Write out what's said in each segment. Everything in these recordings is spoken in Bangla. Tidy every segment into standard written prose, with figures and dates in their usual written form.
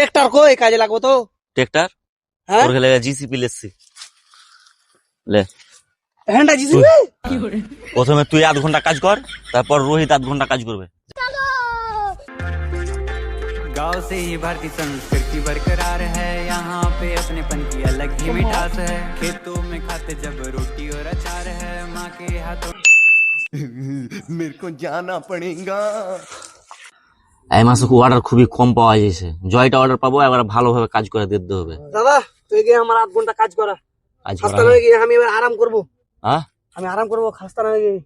ট্রেক্টর কই কাজে লাগবো তো। ট্রেক্টর হ্যাঁ ওর খেলে জিসিপি লেসছি লে হ্যান্ডা জিসিবি। প্রথমে তুই 8 ঘন্টা কাজ কর, তারপর রোহিত 8 ঘন্টা কাজ করবে। गांव से ही भारतीय संस्कृति बरकरार है, यहाँ पे अपनेपन की अलग ही मिठास है। खेतों में खाते जब रोटी और अचार है, माँ के हाथों। मेरे को जाना पड़ेगा। এই মাসে অর্ডার খুবই কম পাওয়া যাচ্ছে, জয়টা অর্ডার পাবো, এবার ভালোভাবে কাজ করে দিতে হবে। দাদা তুই গিয়ে আমার 8 ঘন্টা কাজ করা, কাজ করা খাস্তা হয়ে গিয়ে আমি এবার আরাম করবো। হ্যাঁ আমি আরাম করবো খাস্তা হয়ে গিয়ে।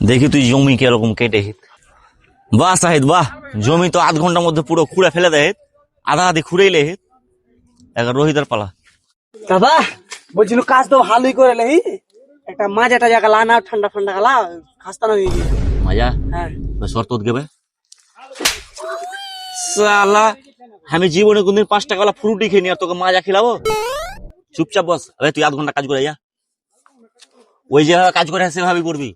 দেখি তুই জমি কিরকম কেটে হিত। বাহ সাহিদ বাহ, জমি তো 8 ঘন্টার মধ্যে পুরো খুঁড়ে ফেলে দেয়, আধা আধি খুঁড়েই লে হিত। এবার রোহিতের পালা। দাদা বলছিল কাজ তো ভালোই করে লেহি, একটা মাজাটা জায়গা লানা ঠান্ডা ঠান্ডা গালা খাস্তা হয়ে গিয়ে। মজা হ্যাঁ শর্ত দেবে সালা, আমি জীবনে কোনদিন 5 টাকা वाला ফ্রুটি খেয়ে নি, আর তোকে মাজা খিলাবো? চুপচাপ বস। আরে তুই 8 ঘন্টা কাজ করে যা, ওই যেভাবে কাজ করে সেভাবেই করবি।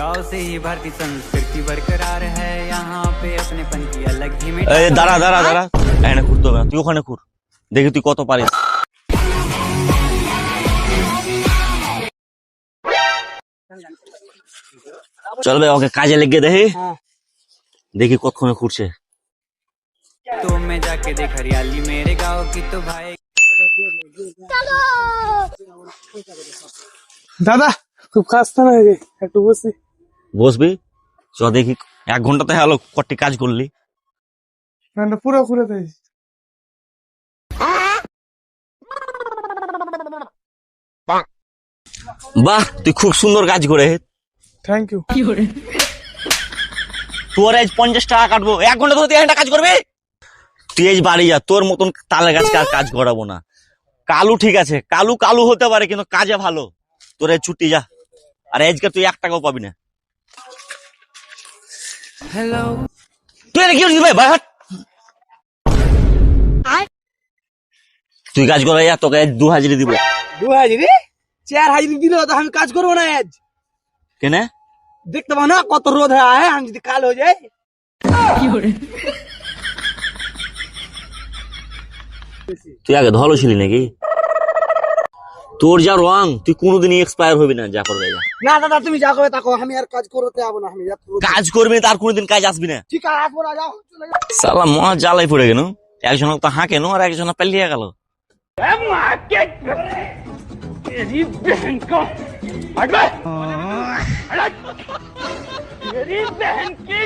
गांव से ही भारतीय संस्कृति बरकरार है, यहाँ पे अपनेपन की अलग ही এই मिठास। দাঁড়া দাঁড়া দাঁড়া, এখানে খুঁড়তে হবে না, তুই ওখানে খুঁড়, দেখি তুই কত পারিস। চল ভাই ওকে কাজে লেগে দেখি, হ্যাঁ দেখি কতক্ষণে খুঁড়ছে। तो मैं जाके देख हरियाली मेरे गांव की तो भाई। দাদা খুব খাস্তা হয়ে গিয়ে একটু বসি। বসবি চ দেখি, 1 ঘন্টাতে হলো কটি কাজ করলি। পুরো ঘুরে দেয়। বাহ তুই খুব সুন্দর কাজ করে। Thank you. তোর আজ 50 টাকা কাটবো, 1 ঘন্টা ধরে তুই 1 ঘন্টা কাজ করবি। তুই আজ বাড়ি যা, তোর মতন তালে গাছকে আর কাজ করাবো না। কালু ঠিক আছে, কালু কালু হতে পারে কিন্তু কাজে ভালো। তোর আজ ছুটি যা, আর আজকে তুই 1 টাকাও পাবি না। हेलो তুই এটা কি করছিস ভাই, হাট। তুই কাজ করে যা, তোকে আজ 2 হাজারি দিব। 2 হাজারি 4 হাজারি দিলে তো আমি কাজ করবো না আজ। কেনে দেখতে পাও না কত রোদ হয়, আমি যদি কাল হয়ে যায়। তুই আগে ধলো ছিলি নাকি? তোর যা রং, তুই কোনোদিনই এক্সপায়ার হবি না, যা করবে যা। না দাদা তুমি যা করবে তা করো, আমি আর কাজ করতে যাবো না। আমি কাজ করবি না, তার কোনোদিন কাজ আসবি না। ঠিক আছে আসবো না, যাও চলে যাও। সালা মহা জ্বালাই পড়ে গেল, একজন তো হাঁকে নো আর একজন পালিয়ে গেল। तेरी बहन को हट बे, तेरी बहन की